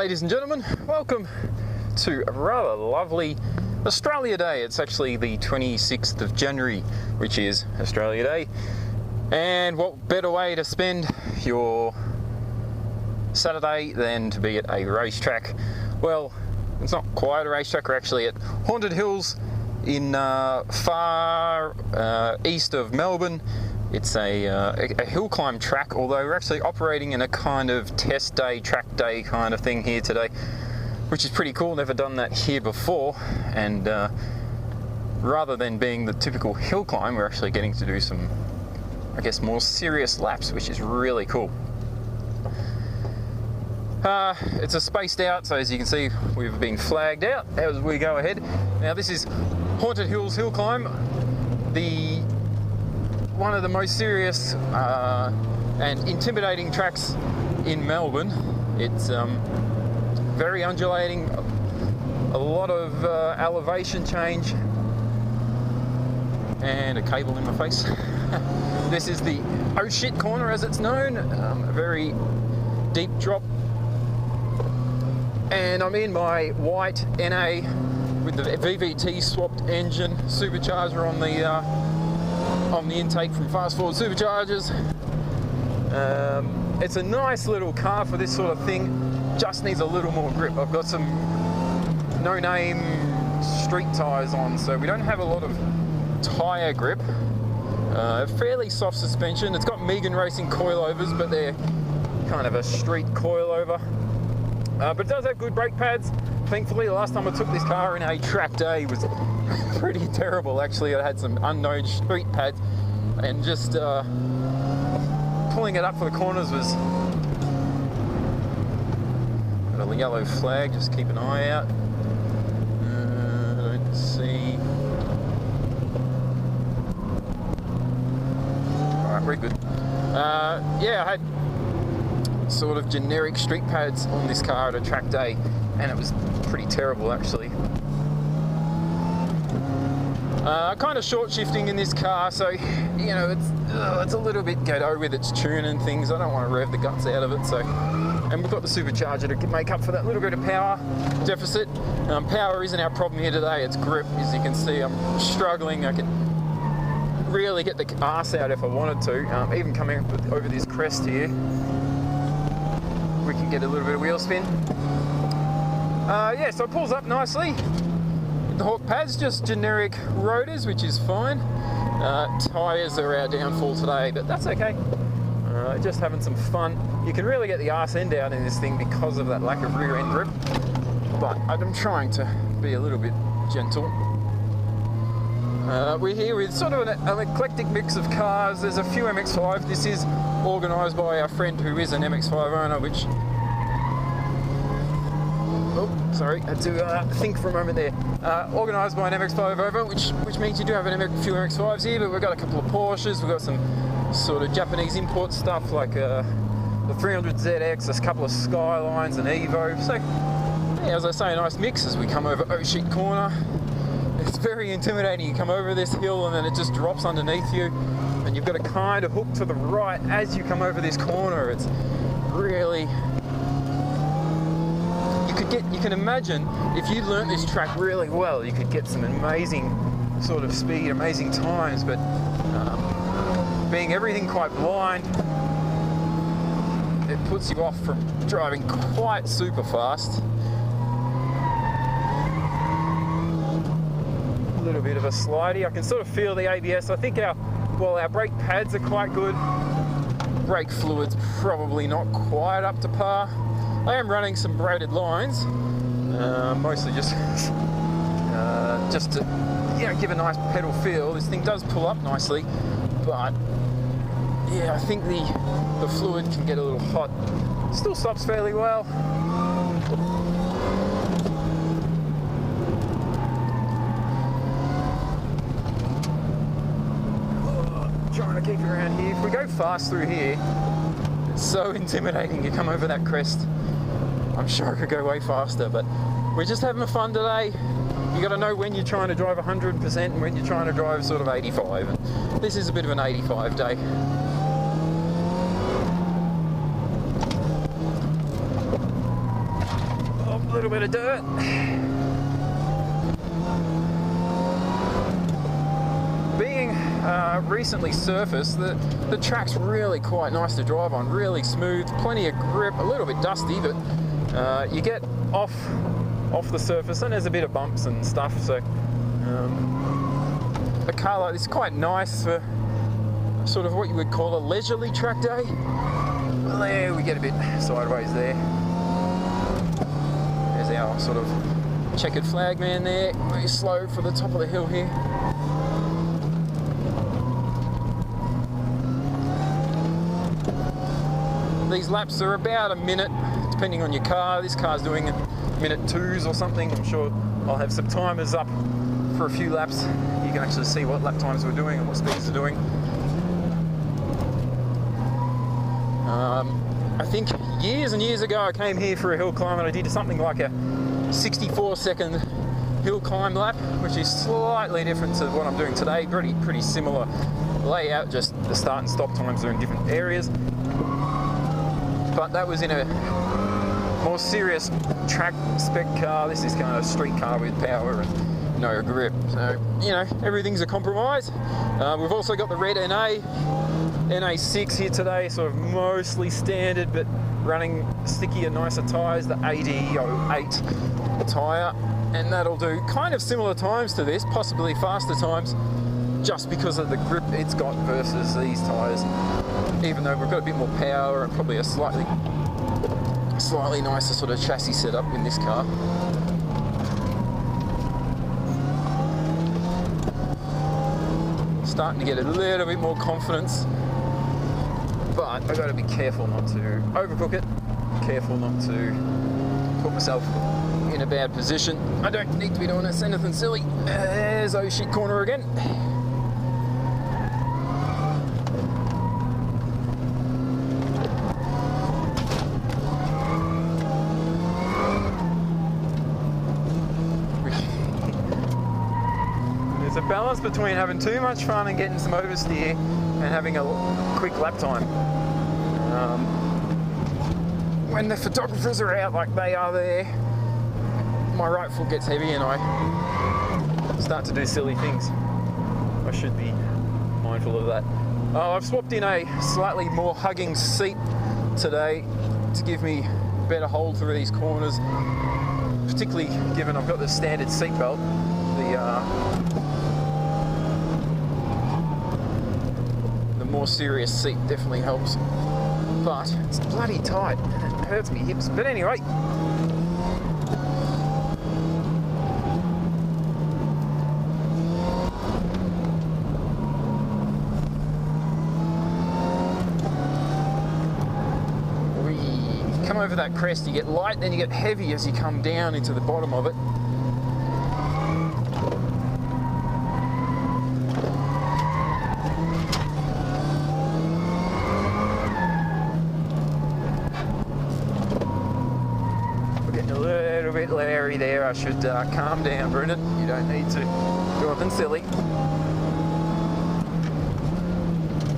ladies and gentlemen, welcome to a rather lovely Australia Day. It's actually the 26th of January, which is Australia Day. And what better way to spend your Saturday than to be at a racetrack? Well, it's not quite a racetrack, we're actually at Haunted Hills in far east of Melbourne. It's a hill climb track, although we're actually operating in a kind of test day, track day kind of thing here today, which is pretty cool. Never done that here before, and rather than being the typical hill climb, we're actually getting to do some, I guess, more serious laps, which is really cool. It's a spaced out, so as you can see, we've been flagged out as we go ahead. Now this is Haunted Hills Hill Climb, one of the most serious and intimidating tracks in Melbourne. It's very undulating, a lot of elevation change, and a cable in my face. This is the oh shit corner, as it's known, a very deep drop. And I'm in my white NA with the VVT swapped engine, supercharger on the intake from Fast Forward Superchargers. It's a nice little car for this sort of thing, just needs a little more grip. I've got some no-name street tyres on, so we don't have a lot of tyre grip. Fairly soft suspension. It's got Megan Racing coilovers, but they're kind of a street coilover. But it does have good brake pads. Thankfully, the last time I took this car in a track day was pretty terrible. Actually, I had some unknown street pads, and just pulling it up for the corners was... Got a yellow flag, just keep an eye out. I don't see... Alright, we're good. Yeah, I had sort of generic street pads on this car at a track day, and it was pretty terrible actually. Kind of short shifting in this car, so you know it's a little bit ghetto with its tune and things. I don't want to rev the guts out of it, so. And we've got the supercharger to make up for that little bit of power deficit. Power isn't our problem here today, it's grip. As you can see, I'm struggling. I can really get the arse out if I wanted to. Even coming up over this crest here, we can get a little bit of wheel spin. Yeah, so it pulls up nicely. The Hawk pads, just generic rotors, which is fine. Tyres are our downfall today, but that's okay. Just having some fun. You can really get the arse end out in this thing because of that lack of rear end grip, but I'm trying to be a little bit gentle. We're here with sort of an eclectic mix of cars. There's a few MX-5. This is organised by our friend who is an MX-5 owner, which... Oh, sorry, had to think for a moment there. Organised by an MX-5 owner, which means you do have a few MX-5s here, but we've got a couple of Porsches, we've got some sort of Japanese import stuff like the 300ZX, a couple of Skylines, and Evo. So, yeah, as I say, a nice mix as we come over oh shit corner. It's very intimidating. You come over this hill and then it just drops underneath you, and you've got to kind of hook to the right as you come over this corner. It's really... You can imagine if you learnt this track really well, you could get some amazing sort of speed, amazing times, but being everything quite blind, it puts you off from driving quite super fast. A little bit of a slidey. I can sort of feel the ABS. I think our brake pads are quite good. Brake fluid's probably not quite up to par. I am running some braided lines, mostly just to give a nice pedal feel. This thing does pull up nicely, but yeah, I think the fluid can get a little hot. Still stops fairly well. Trying to keep it around here. If we go fast through here, it's so intimidating. You come over that crest. I'm sure I could go way faster, but we're just having fun today. You got to know when you're trying to drive 100% and when you're trying to drive sort of 85. And this is a bit of an 85 day. little bit of dirt. Being recently surfaced, the track's really quite nice to drive on, really smooth, plenty of grip, a little bit dusty, but you get off the surface and there's a bit of bumps and stuff, so a car like this is quite nice for sort of what you would call a leisurely track day. Well, there we get a bit sideways there. There's our sort of checkered flag man there, very slow for the top of the hill here. These laps are about a minute, depending on your car. This car's doing minute 2s or something. I'm sure I'll have some timers up for a few laps. You can actually see what lap times we're doing and what speeds we're doing. I think years and years ago I came here for a hill climb and I did something like a 64-second hill climb lap, which is slightly different to what I'm doing today. Pretty similar layout, just the start and stop times are in different areas. But that was in a more serious track spec car. This is kind of a street car with power and no grip. So, you know, everything's a compromise. We've also got the red NA6 here today, sort of mostly standard, but running stickier, nicer tyres, the AD08 tyre. And that'll do kind of similar times to this, possibly faster times, just because of the grip it's got versus these tyres. Even though we've got a bit more power and probably a slightly nicer sort of chassis setup in this car. Starting to get a little bit more confidence, but I've got to be careful not to overcook it, careful not to put myself in a bad position. I don't need to be doing this, anything silly. There's oh shit corner again. There's a balance between having too much fun and getting some oversteer and having a quick lap time. When the photographers are out like they are there, my right foot gets heavy and I start to do silly things. I should be mindful of that. I've swapped in a slightly more hugging seat today to give me better hold through these corners, particularly given I've got the standard seat belt. The more serious seat definitely helps, but it's bloody tight and it hurts me hips. But anyway, we come over that crest, you get light, then you get heavy as you come down into the bottom of it. Larry there, I should calm down, Brendan. You don't need to do anything silly.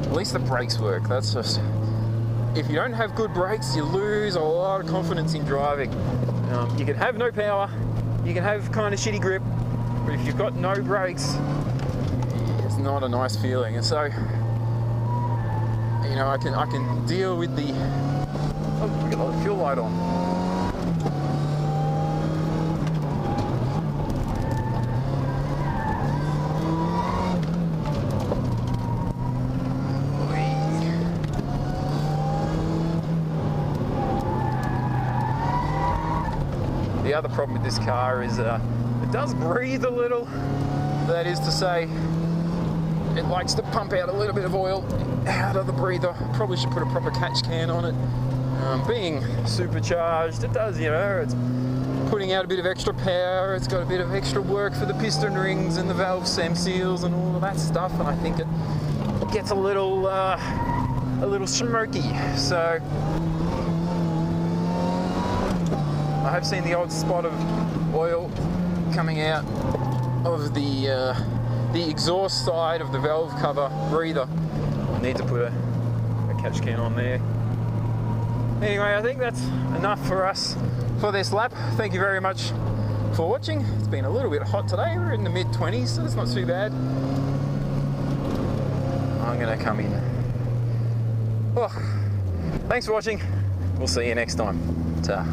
At least the brakes work. That's just, if you don't have good brakes, you lose a lot of confidence in driving. You can have no power, you can have kind of shitty grip, but if you've got no brakes, it's not a nice feeling. And so, you know, I can deal with the. Oh, we got the fuel light on. The other problem with this car is it does breathe a little. That is to say, it likes to pump out a little bit of oil out of the breather. Probably should put a proper catch can on it. Being supercharged, it does, you know, it's putting out a bit of extra power. It's got a bit of extra work for the piston rings and the valve stem seals and all of that stuff. And I think it gets a little smoky. So I have seen the odd spot of oil coming out of the exhaust side of the valve cover breather. I need to put a catch can on there. Anyway, I think that's enough for us for this lap. Thank you very much for watching. It's been a little bit hot today. We're in the mid-20s, so it's not too bad. I'm gonna come in. Oh, thanks for watching. We'll see you next time. Ta.